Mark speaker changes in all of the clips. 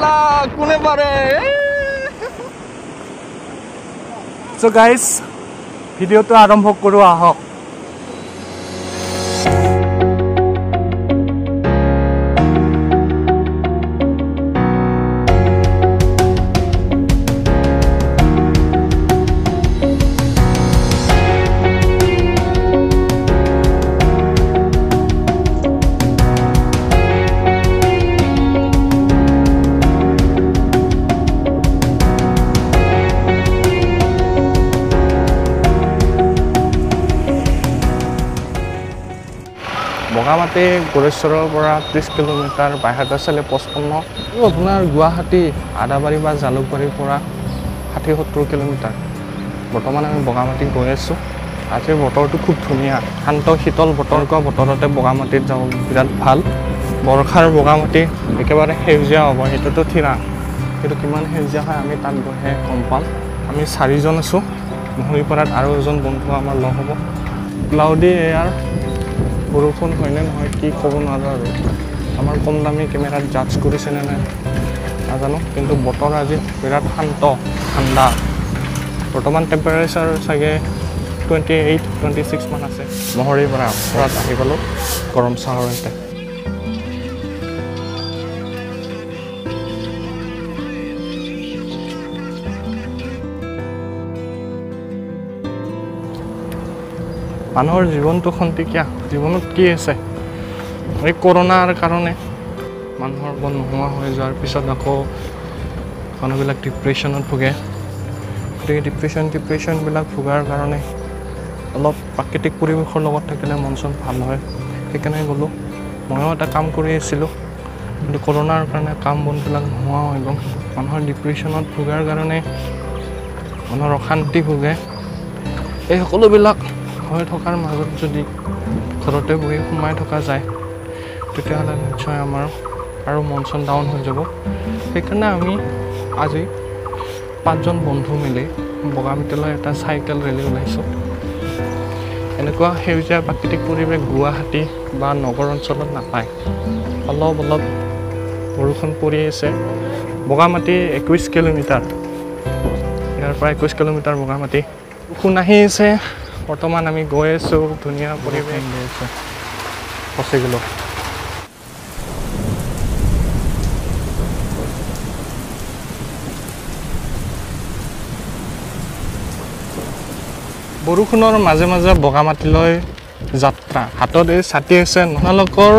Speaker 1: সালা কোনে পাৰে
Speaker 2: সো গাইস ভিডিওটো আৰম্ভ কৰো আহক বগামাটি গোৰেশ্বৰৰ পৰা 30 কিলোমিটাৰ বাইহাটা চালে 55 আপোনাৰ গুৱাহাটী আদাবাৰী বা জালুকবাৰীৰ পৰা 60-70 কিলোমিটাৰ বৰ্তমান আমি বগামাটি গৈ আছোঁ আজিৰ বতৰটো খুব ধুনীয়া শান্ত শীতল বতৰকুৱা বতৰতে বগামাটিত যাওঁ বিৰাট ভাল বৰষাৰ বগামাটি একেবাৰে সেউজীয়া হ'ব সেইটোতো ঠিৰা কিন্তু কিমান সেউজীয়া হয় আমি তাত গৈহে গম পাম আমি 4 জন আছোঁ মহৰীপাৰাত আৰু এজন বন্ধু আমাৰ লগ হ'ব ক্লাউডি এয়াৰ বৰষুণ হয়নে নহয় কি ক'ব নোৱাৰো আৰু আমাৰ কম দামী কেমেৰাত জাজ কৰিছে নে নাই নাজানো কিন্তু বতৰ আজি বিৰাট শান্ত ঠাণ্ডা বৰ্তমান টেম্পাৰেচাৰ চাগে 28-26 মান আছে মহৰীৰ পৰা পৰাত আহি গ'লোঁ গৰম চাহৰ সৈতে মানুহৰ জীৱনটো খন্তেকীয়া জীৱনত কি আছে এই কৰোনাৰ কাৰণে মানুহৰ মন নোহোৱা হৈ যোৱাৰ পিছত আকৌ মানুহবিলাক ডিপ্ৰেশ্যনত ভোগে গতিকে ডিপ্ৰেশ্যনবিলাক ভোগাৰ কাৰণে অলপ প্ৰাকৃতিক পৰিৱেশৰ লগত থাকিলে মন চন ভাল হয় সেইকাৰণে গ'লোঁ ময়ো এটা কাম কৰি আছিলোঁ কিন্তু কৰোনাৰ কাৰণে কাম বনবিলাক নোহোৱা হৈ গ'ল মানুহৰ ডিপ্ৰেশ্যনত ভোগাৰ কাৰণে মানুহৰ অশান্তি ভোগে এই সকলোবিলাক হৈ থকাৰ মাজত যদি ঘৰতে বহি সোমাই থকা যায় তেতিয়াহ'লে নিশ্চয় আমাৰ আৰু মন চন ডাউন হৈ যাব সেইকাৰণে আমি আজি 5 জন বন্ধু মিলি বগামাটিলৈ এটা চাইকেল ৰেলী ওলাইছোঁ এনেকুৱা সেউজীয়া প্ৰাকৃতিক পৰিৱেশ গুৱাহাটী বা নগৰ অঞ্চলত নাপায় অলপ বৰষুণ পৰি আছে বগামাটি 21 কিলোমিটাৰ ইয়াৰ পৰা 21 কিলোমিটাৰ বগামাটি বৰষুণ আহি আছে বৰ্তমান আমি গৈ আছোঁ ধুনীয়া পৰিৱেশ গৈ আছে ফচি গ'লো বৰষুণৰ মাজে মাজে বগামাটিলৈ যাত্ৰা হাতত এই ছাতি আছে আপোনালোকৰ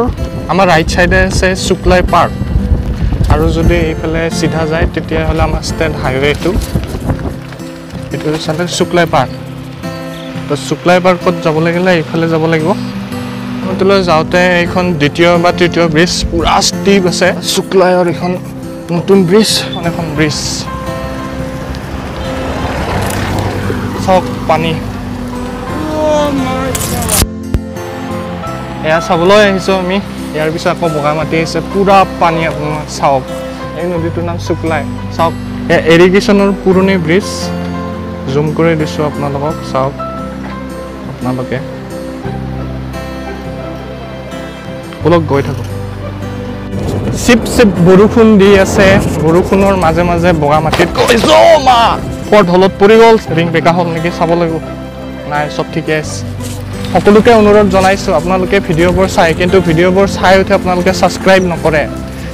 Speaker 2: আমাৰ ৰাইট চাইডে আছে শুক্লাই পাৰ্ক আৰু যদি এইফালে চিধা যায় তেতিয়াহ'লে আমাৰ ষ্টেট হাইৱেটো এইটো চালে শুক্লাই পাৰ্ক তো শুক্লাই পাৰ্কত যাব লাগিলে এইফালে যাব লাগিব বগামাটিলৈ যাওঁতে এইখন দ্বিতীয় বা তৃতীয় ব্ৰিজ পুৰা ষ্টিপ আছে শুক্লাইৰ এইখন নতুন ব্ৰিজ এখন ব্ৰিজ চাওক পানী এয়া চাবলৈ আহিছোঁ আমি ইয়াৰ পিছত আকৌ বগামাটি আহিছে পুৰা পানী আপোনাৰ চাওক এই নদীটোৰ নাম শুক্লাই চাওক এয়া এৰিগেশ্যনৰ পুৰণি ব্ৰিজ জুম কৰি দিছোঁ আপোনালোকক চাওক আপোনালোকে অলপ গৈ থাকক চিপ বৰষুণ দি আছে বৰষুণৰ মাজে মাজে বগামাটিত পৰ ঢলত পৰি গ'ল ৰিং বেকা হ'ল নেকি চাব লাগিব নাই চব ঠিকে আছে সকলোকে অনুৰোধ জনাইছোঁ আপোনালোকে ভিডিঅ'বোৰ চাই কিন্তু ভিডিঅ'বোৰ চাই উঠি আপোনালোকে ছাবস্ক্ৰাইব নকৰে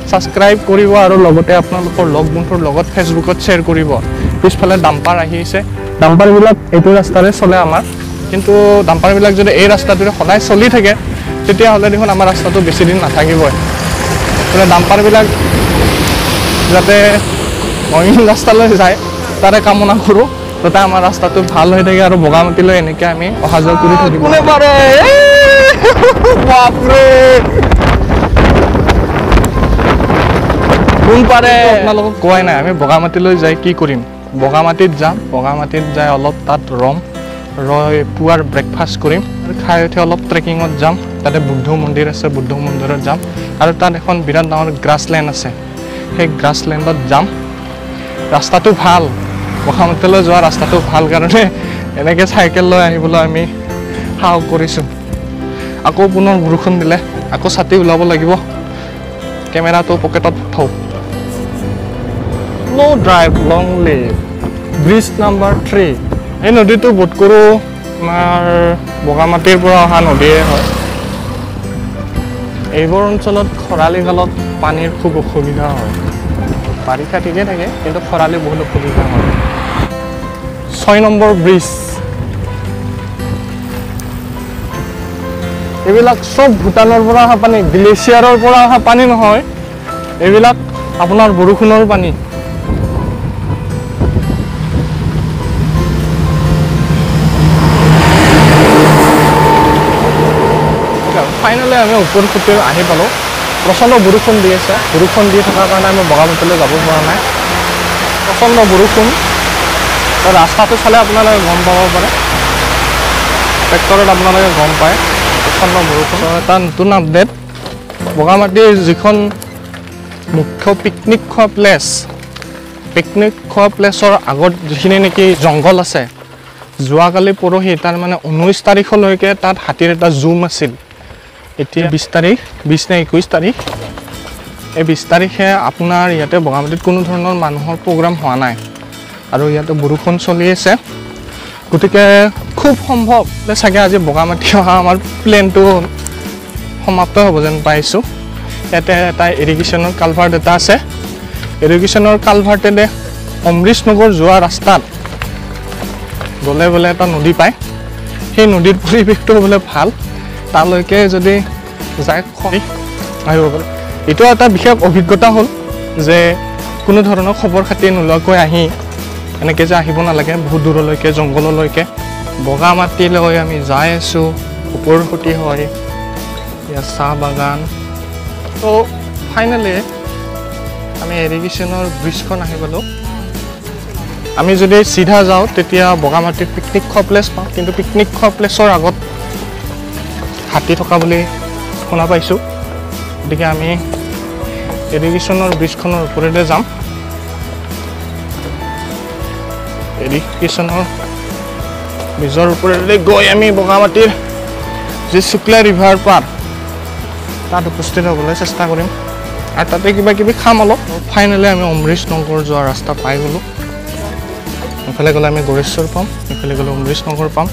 Speaker 2: ছাবস্ক্ৰাইব কৰিব আৰু লগতে আপোনালোকৰ লগ বন্ধুৰ লগত ফেচবুকত শ্বেয়াৰ কৰিব পিছফালে ডাম্পাৰ আহিছে ডাম্পাৰবিলাক এইটো ৰাস্তাৰে চলে আমাৰ কিন্তু ডাম্পাৰবিলাক যদি এই ৰাস্তাটোৰে সদায় চলি থাকে তেতিয়াহ'লে দেখোন আমাৰ ৰাস্তাটো বেছি দিন নাথাকিবই মানে ডাম্পাৰবিলাক যাতে অইন ৰাস্তালৈ যায় তাৰে কামনা কৰোঁ যাতে আমাৰ ৰাস্তাটো ভাল হৈ থাকে আৰু বগামাটিলৈ এনেকৈ আমি অহা যোৱা কৰি থাকিব কোন পাৰে আপোনালোকক কোৱাই নাই আমি বগামাটিলৈ যাই কি কৰিম বগামাটিত যাম বগামাটিত যাই অলপ তাত পুৱাৰ ব্ৰেকফাষ্ট কৰিম খাই উঠি অলপ ট্ৰেকিঙত যাম তাতে বুদ্ধ মন্দিৰ আছে বুদ্ধ মন্দিৰত যাম আৰু তাত এখন বিৰাট ডাঙৰ গ্ৰাছলেণ্ড আছে সেই গ্ৰাছলেণ্ডত যাম ৰাস্তাটো ভাল বগামাটিলৈ যোৱা ৰাস্তাটো ভাল কাৰণে এনেকৈ চাইকেল লৈ আহিবলৈ আমি সাহস কৰিছোঁ আকৌ পুনৰ বৰষুণ দিলে আকৌ ছাতি ওলাব লাগিব কেমেৰাটো পকেটত থওঁ slow drive long live bridge number 3 এই নদীটো বোধ কৰোঁ আমাৰ বগামাটিৰ পৰা অহা নদীয়ে হয় এইবোৰ অঞ্চলত খৰালি কালত পানীৰ খুব অসুবিধা হয় বাৰিষা ঠিকে থাকে কিন্তু খৰালি বহুত অসুবিধা হয় 6 নম্বৰ ব্ৰিজ এইবিলাক সব ভূটানৰ পৰা অহা পানী গ্লেচিয়াৰৰ পৰা অহা পানী নহয় এইবিলাক আপোনাৰ বৰষুণৰ পানী ফাইনেলি আমি ওপৰ খুঁটিৰ আহি পালোঁ প্ৰচণ্ড বৰষুণ দি আছে বৰষুণ দি থকাৰ কাৰণে আমি বগামাটিলৈ যাব পৰা নাই প্ৰচণ্ড বৰষুণ ৰাস্তাটো চালে আপোনালোকে গম পাব পাৰে ট্ৰেক্টৰত আপোনালোকে গম পায় প্ৰচণ্ড বৰষুণ এটা নতুন আপডেট বগামাটিৰ যিখন মুখ্য পিকনিক খোৱা প্লেছৰ আগত যিখিনি নেকি জংঘল আছে যোৱাকালি পৰহি তাৰ মানে 19 তাৰিখলৈকে তাত হাতীৰ এটা জুম আছিল এতিয়া 20 তাৰিখ 20 নে 21 তাৰিখ এই 20 তাৰিখে আপোনাৰ ইয়াতে বগামাটিত কোনো ধৰণৰ মানুহৰ প্ৰগ্ৰাম হোৱা নাই আৰু ইয়াতে বৰষুণ চলি আছে গতিকে খুব সম্ভৱ চাগে আজি বগামাটি অহা আমাৰ প্লেনটো সমাপ্ত হ'ব যেন পাইছোঁ ইয়াতে এটা ইৰিগেশ্যনৰ কালভাৰ্ট এটা আছে ইৰিগেশ্যনৰ কালভাৰ্টেৰে অমৃতনগৰ যোৱা ৰাস্তাত গ'লে বোলে এটা নদী পায় সেই নদীৰ পৰিৱেশটো বোলে ভাল তালৈকে যদি যায় আহিব পাৰে এইটো এটা বিশেষ অভিজ্ঞতা হ'ল যে কোনো ধৰণৰ খবৰ খাতি নোলোৱাকৈ আহি এনেকৈ যে আহিব নালাগে বহুত দূৰলৈকে জংঘললৈকে বগামাটিলৈ আমি যাই আছোঁ ওপৰ খুঁটি হয় ইয়াত চাহ বাগান তো ফাইনেলি আমি ইৰিগেশ্যনৰ ব্ৰিজখন আহি পালোঁ আমি যদি চিধা যাওঁ তেতিয়া বগামাটিৰ পিকনিক খোৱা প্লেচ পাওঁ কিন্তু পিকনিক খোৱা প্লেচৰ আগত হাতী থকা বুলি শুনা পাইছোঁ গতিকে আমি ইৰিগেশ্যনৰ ব্ৰিজখনৰ ওপৰেৰে যাম ইৰিগেশ্যনৰ ব্ৰিজৰ ওপৰেৰে গৈ আমি বগামাটিৰ যি শুক্লা ৰিভাৰ পাৰ তাত উপস্থিত হ'বলৈ চেষ্টা কৰিম আৰু তাতে কিবা কিবি খাম অলপ ফাইনেলি আমি অমৃতনগৰ যোৱা ৰাস্তা পাই গ'লোঁ এইফালে গ'লে আমি গৰেশ্বৰ পাম এইফালে গ'লে অমৃতনগৰ পাম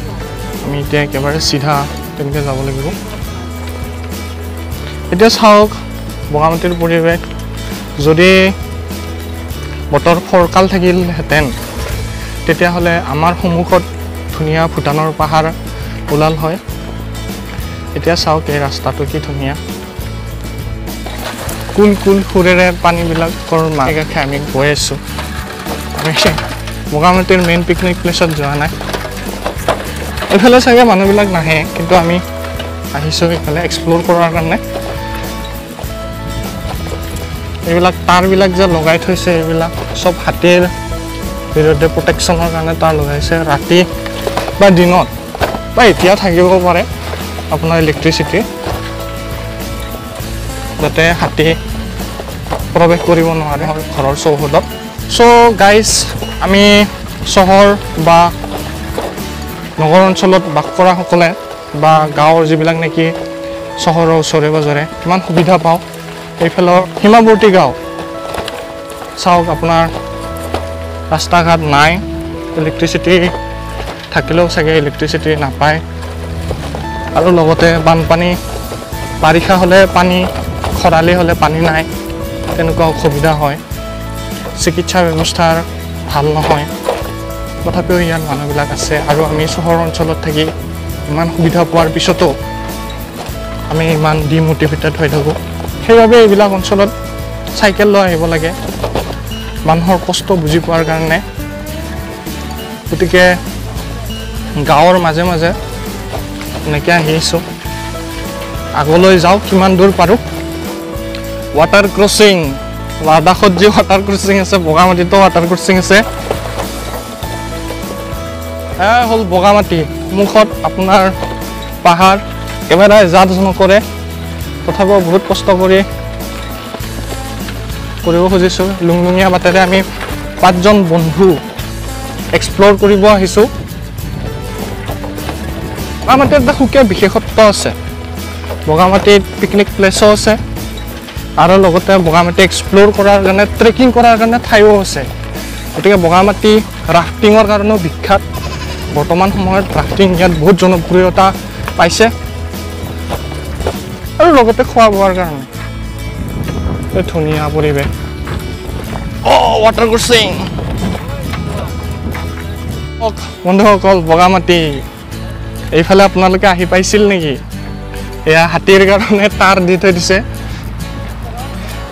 Speaker 2: আমি এতিয়া একেবাৰে চিধা তেনেকৈ যাব লাগিব এতিয়া চাওক বগামাটিৰ পৰিৱেশ যদি বতৰ ফৰকাল থাকিলহেঁতেন তেতিয়াহ'লে আমাৰ সন্মুখত ধুনীয়া ভূটানৰ পাহাৰ ওলাল হয় এতিয়া চাওক এই ৰাস্তাটো কি ধুনীয়া কুল কুল সুৰেৰে পানীবিলাকৰ মাজে কাষে আমি গৈ আছোঁ আমি বগামাটিৰ মেইন পিকনিক প্লেচত যোৱা নাই এইফালে চাগে মানুহবিলাক নাহে কিন্তু আমি আহিছোঁ এইফালে এক্সপ্ল'ৰ কৰাৰ কাৰণে এইবিলাক তাঁৰবিলাক যে লগাই থৈছে এইবিলাক চব হাতীৰ বিৰুদ্ধে প্ৰটেকশ্যনৰ কাৰণে তাঁৰ লগাইছে ৰাতি বা দিনত বা এতিয়া থাকিব পাৰে আপোনাৰ ইলেক্ট্ৰিচিটি যাতে হাতী প্ৰৱেশ কৰিব নোৱাৰে ঘৰৰ চৌহদত চ' গাইজ আমি চহৰ বা নগৰ অঞ্চলত বাস কৰাসকলে বা গাঁৱৰ যিবিলাক নেকি চহৰৰ ওচৰে পাজৰে কিমান সুবিধা পাওঁ এইফালৰ সীমাৱৰ্তী গাঁও চাওক আপোনাৰ ৰাস্তা ঘাট নাই ইলেক্ট্ৰিচিটি থাকিলেও চাগে ইলেক্ট্ৰিচিটি নাপায় আৰু লগতে বানপানী বাৰিষা হ'লে পানী খৰালি হ'লে পানী নাই তেনেকুৱা অসুবিধা হয় চিকিৎসা ব্যৱস্থাৰ ভাল নহয় তথাপিও ইয়াত মানুহবিলাক আছে আৰু আমি চহৰ অঞ্চলত থাকি ইমান সুবিধা পোৱাৰ পিছতো আমি ইমান ডিমোটিভেটেড হৈ থাকোঁ সেইবাবে এইবিলাক অঞ্চলত চাইকেল লৈ আহিব লাগে মানুহৰ কষ্ট বুজি পোৱাৰ কাৰণে গতিকে গাঁৱৰ মাজে মাজে এনেকৈ আহি আছোঁ আগলৈ যাওঁ কিমান দূৰ পাৰোঁ ৱাটাৰ ক্ৰচিং লাডাখত যি ৱাটাৰ ক্ৰচিং আছে বগামাটিতো ৱাটাৰ ক্ৰচিং আছে হ'ল বগামাটি মুখত আপোনাৰ পাহাৰ একেবাৰে জাজ নকৰে তথাপিও বহুত কষ্ট কৰিব খুজিছোঁ লুংলুঙীয়া বাটেৰে আমি 5জন বন্ধু এক্সপ্ল'ৰ কৰিব আহিছোঁ বগামাটিত এটা সুকীয়া বিশেষত্ব আছে বগামাটিত পিকনিক প্লেচো আছে আৰু লগতে বগামাটি এক্সপ্ল'ৰ কৰাৰ কাৰণে ট্ৰেকিং কৰাৰ কাৰণে ঠাইও আছে গতিকে বগামাটি ৰাফটিঙৰ কাৰণেও বিখ্যাত বৰ্তমান সময়ত ৰাফটিং ইয়াত বহুত জনপ্ৰিয়তা পাইছে আৰু লগতে খোৱা বোৱাৰ কাৰণে ধুনীয়া পৰিৱেশ ৱাটাৰ ক্ৰছিং বন্ধুসকল বগামাটি এইফালে আপোনালোকে আহি পাইছিল নেকি এয়া হাতীৰ কাৰণে তাঁৰ দি থৈ দিছে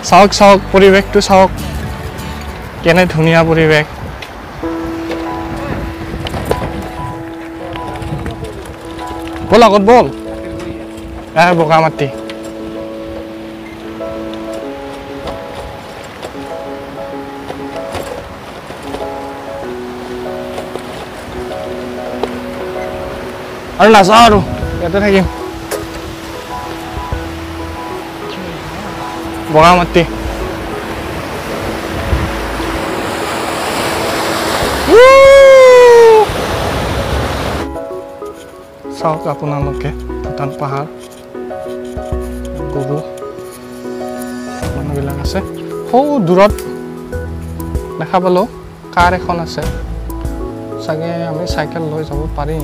Speaker 2: চাওক চাওক পৰিৱেশটো চাওক কেনে ধুনীয়া পৰিৱেশ ব'ল আগত ব'ল বগামাটি আৰু নাযাওঁ আৰু ইয়াতে থাকিম বগামাটি চাওক আপোনালোকে ভূটান পাহাৰ গৰু মানুহবিলাক আছে সৌ দূৰত দেখা পালোঁ কাৰ এখন আছে চাগে আমি চাইকেল লৈ যাব পাৰিম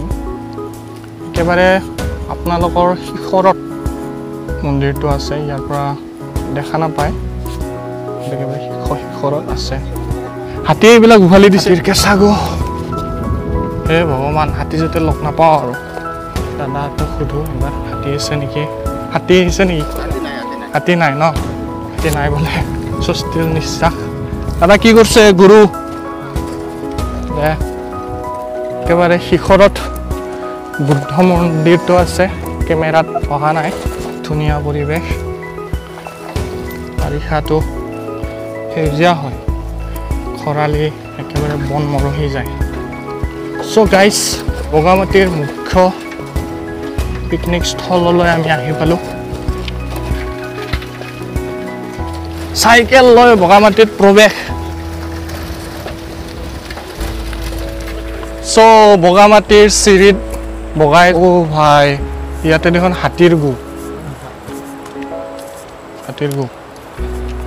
Speaker 2: একেবাৰে আপোনালোকৰ শিখৰত মন্দিৰটো আছে ইয়াৰ পৰা দেখা নাপায় একেবাৰে শিখৰত আছে হাতী এইবিলাক উভালি দিছে কেঁচা গো হে ভগৱান হাতী যাতে লগ নাপাওঁ আৰু দাদাহঁতক সোধোঁ এবাৰ হাতী আছে নেকি হাতী আহিছে নেকি হাতী নাই ন হাতী নাই বোলে স্বস্তিৰ নিশ্বাস দাদা কি কৰিছে গুৰু দে একেবাৰে শিখৰত বুদ্ধ মন্দিৰটো আছে কেমেৰাত অহা নাই ধুনীয়া পৰিৱেশ বাৰিষাটো সেউজীয়া হয় খৰালি একেবাৰে বন মৰহি যায় চ' গাইজ বগামাটিৰ মুখ্য পিকনিক স্থললৈ আমি আহি পালোঁ চাইকেল লৈ বগামাটিত প্ৰৱেশ চ' বগামাটিৰ চিৰিত বগাই ভাই ইয়াতে দেখোন হাতীৰ গু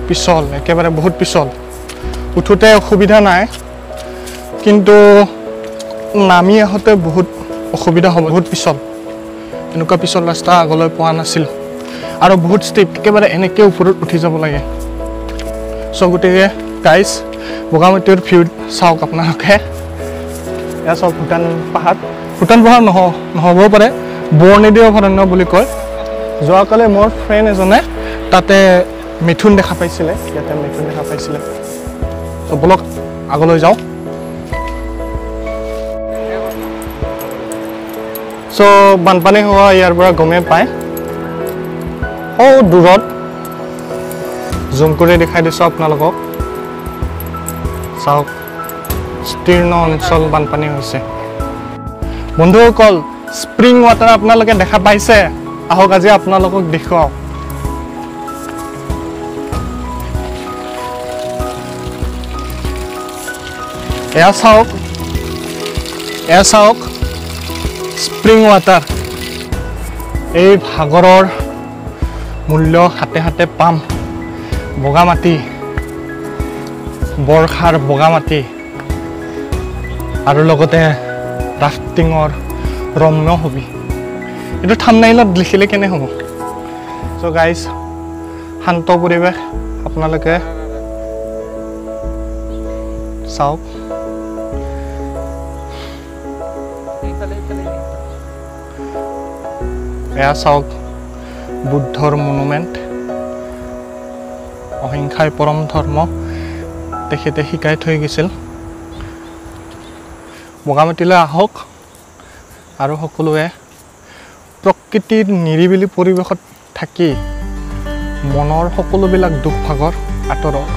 Speaker 2: পিছল একেবাৰে বহুত পিছল উঠোতে অসুবিধা নাই কিন্তু নামি আহোঁতে বহুত অসুবিধা হ'ব বহুত পিছল এনেকুৱা পিছল ৰাস্তা আগলৈ পোৱা নাছিলোঁ আৰু বহুত ষ্টেপ একেবাৰে এনেকৈ ওপৰত উঠি যাব লাগে চ' গতিকে গাইজ বগামাটিৰ ভিউ চাওক আপোনালোকে এয়া চাওক ভূটান পাহাৰ নহ'বও পাৰে বৰ্ণিদেৱ অভয়াৰণ্য বুলি কয় যোৱাকালি মোৰ ফ্ৰেণ্ড এজনে তাতে মিথুন দেখা পাইছিলে ইয়াতে মিথুন দেখা পাইছিলে চ' বলক আগলৈ যাওঁ চ' বানপানী হোৱা ইয়াৰ পৰা গমেই পায় দূৰত জুম কৰি দেখাই দিছোঁ আপোনালোকক চাওক তীৰ্ণ অঞ্চল বানপানী হৈছে বন্ধুসকল স্প্ৰিং ৱাটাৰ আপোনালোকে দেখা পাইছে আহক আজি আপোনালোকক দেখুৱাওঁ এয়া চাওক স্প্ৰিং ৱাটাৰ এই সাগৰৰ মূল্য হাতে হাতে পাম বগামাটি বৰ্ষাৰ বগামাটি আৰু লগতে ৰাফটিঙৰ ৰম্য হবি এইটো থাম্বনেইলত লিখিলে কেনে হ'ব চ' গাইজ শান্ত পৰিৱেশ আপোনালোকে চাওক এয়া চাওক বুদ্ধৰ মনুমেণ্ট অহিংসাই পৰম ধৰ্ম তেখেতে শিকাই থৈ গৈছিল বগামাটিলৈ আহক আৰু সকলোৱে প্ৰকৃতিৰ নিৰিবিলি পৰিৱেশত থাকি মনৰ সকলোবিলাক দুখ ভাগৰ আঁতৰক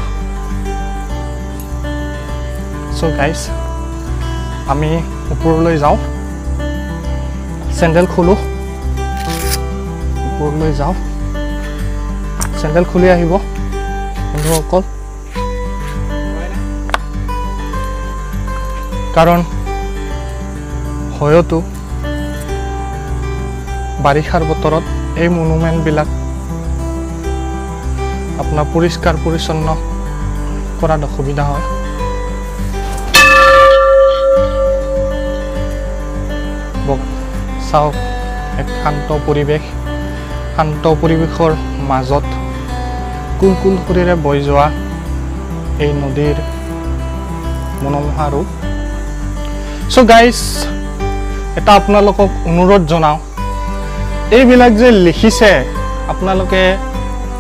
Speaker 2: চ' গাইজ আমি ওপৰলৈ যাওঁ চেণ্ডেল খোলোঁ ওপৰলৈ যাওঁ চেণ্ডেল খুলি আহিব বন্ধুসকল কাৰণ হয়তো বাৰিষাৰ বতৰত এই মনুমেণ্টবিলাক আপোনাৰ পৰিষ্কাৰ পৰিচ্ছন্ন কৰাত অসুবিধা হয়। চাওক এক শান্ত পৰিৱেশৰ মাজত কুলকুল সুৰেৰে বৈ যোৱা এই নদীৰ মনোমোহা ৰূপ। চ' গাইজ, এটা আপোনালোকক অনুৰোধ জনাওঁ, এইবিলাক যে লিখিছে আপোনালোকে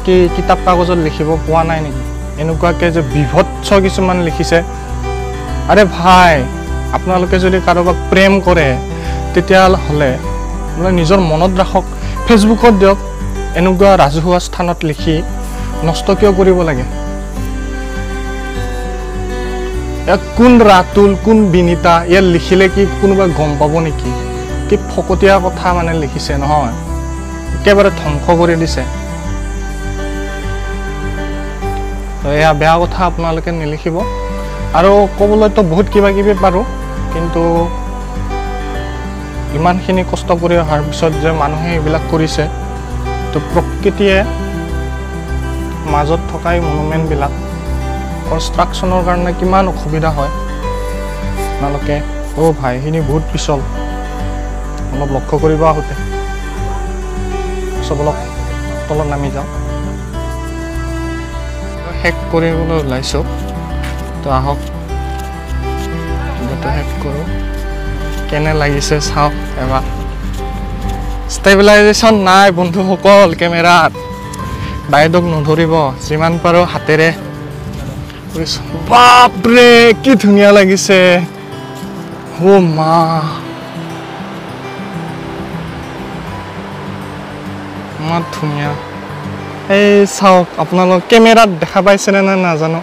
Speaker 2: কি কিতাপ কাগজত লিখিব পোৱা নাই নেকি? এনেকুৱাকৈ যে বিভৎস কিছুমান লিখিছে। আৰে ভাই, আপোনালোকে যদি কাৰোবাক প্ৰেম কৰে তেতিয়াহ'লে আপোনাৰ নিজৰ মনত ৰাখক, ফেচবুকত দিয়ক। এনেকুৱা ৰাজহুৱা স্থানত লিখি নষ্ট কিয় কৰিব লাগে? কোন ৰাতুল, কোন বিনীতা, ইয়াত লিখিলে কি কোনোবাই গম পাব নেকি? কি ফকতীয়া কথা মানে লিখিছে নহয়, একেবাৰে ধ্বংস কৰি দিছে। এয়া বেয়া কথা, আপোনালোকে নিলিখিব। আৰু ক'বলৈতো বহুত কিবা কিবি পাৰোঁ, কিন্তু ইমানখিনি কষ্ট কৰি অহাৰ পিছত যে মানুহে এইবিলাক কৰিছে, তো প্ৰকৃতিয়ে মাজত থকা এই মনুমেণ্টবিলাক কনষ্ট্ৰাকশ্যনৰ কাৰণে কিমান অসুবিধা হয়। আপোনালোকে ভাই এইখিনি বহুত পিছল, অলপ লক্ষ্য কৰিব আহোঁতে। চব অলপ তলত নামি যাওঁ। শেষ কৰিবলৈ ওলাইছোঁ, তো আহক শেষ কৰোঁ। কেনে লাগিছে চাওক এবাৰ। ষ্টেবিলাইজেশ্যন নাই বন্ধুসকল কেমেৰাত, বাইদেউক নধৰিব, যিমান পাৰোঁ হাতেৰে। বাপৰে কি ধুনীয়া লাগিছে, মা। ইমান ধুনীয়া। এই চাওক, আপোনালোক কেমেৰাত দেখা পাইছেনে নাই নাজানো,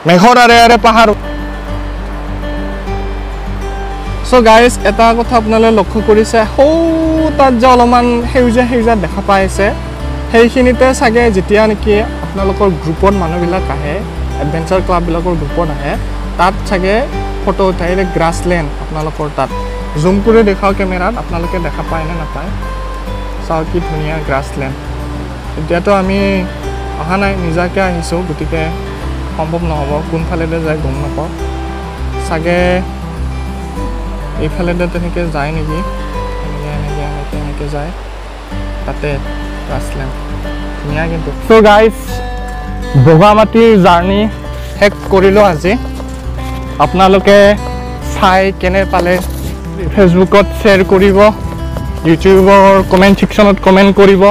Speaker 2: মেঘৰ আৰে আৰে পাহাৰ। চ' গাইজ, এটা কথা আপোনালোকে লক্ষ্য কৰিছে, তাত যে অলপমান সেউজীয়া সেউজীয়া দেখা পাই আছে, সেইখিনিতে চাগে যেতিয়া নেকি আপোনালোকৰ গ্ৰুপত মানুহবিলাক আহে, এডভেঞ্চাৰ ক্লাববিলাকৰ গ্ৰুপত আহে, তাত চাগে ফটো উঠাই গ্ৰাছলেণ্ড আপোনালোকৰ তাত জুম কৰি দেখাওঁ কেমেৰাত, আপোনালোকে দেখা পায় নে নাপায়। চাওক কি ধুনীয়া গ্ৰাছলেণ্ড। এতিয়াতো আমি অহা নাই, নিজাকৈ আহিছোঁ, গতিকে সম্ভৱ নহ'ব। কোনফালেদি যায় গম নাপাওঁ, চাগে এইফালেদি তেনেকৈ যায় নেকি, এনেকৈ যায় তাতে গ্ৰাছলেণ্ড ধুনীয়া কিন্তু। চ' গাইজ, বগামাটিৰ জাৰ্ণি শেষ কৰিলোঁ আজি। আপোনালোকে চাই কেনে পালে ফেচবুকত শ্বেয়াৰ কৰিব, ইউটিউবৰ কমেণ্ট ছেকশ্যনত কমেণ্ট কৰিব।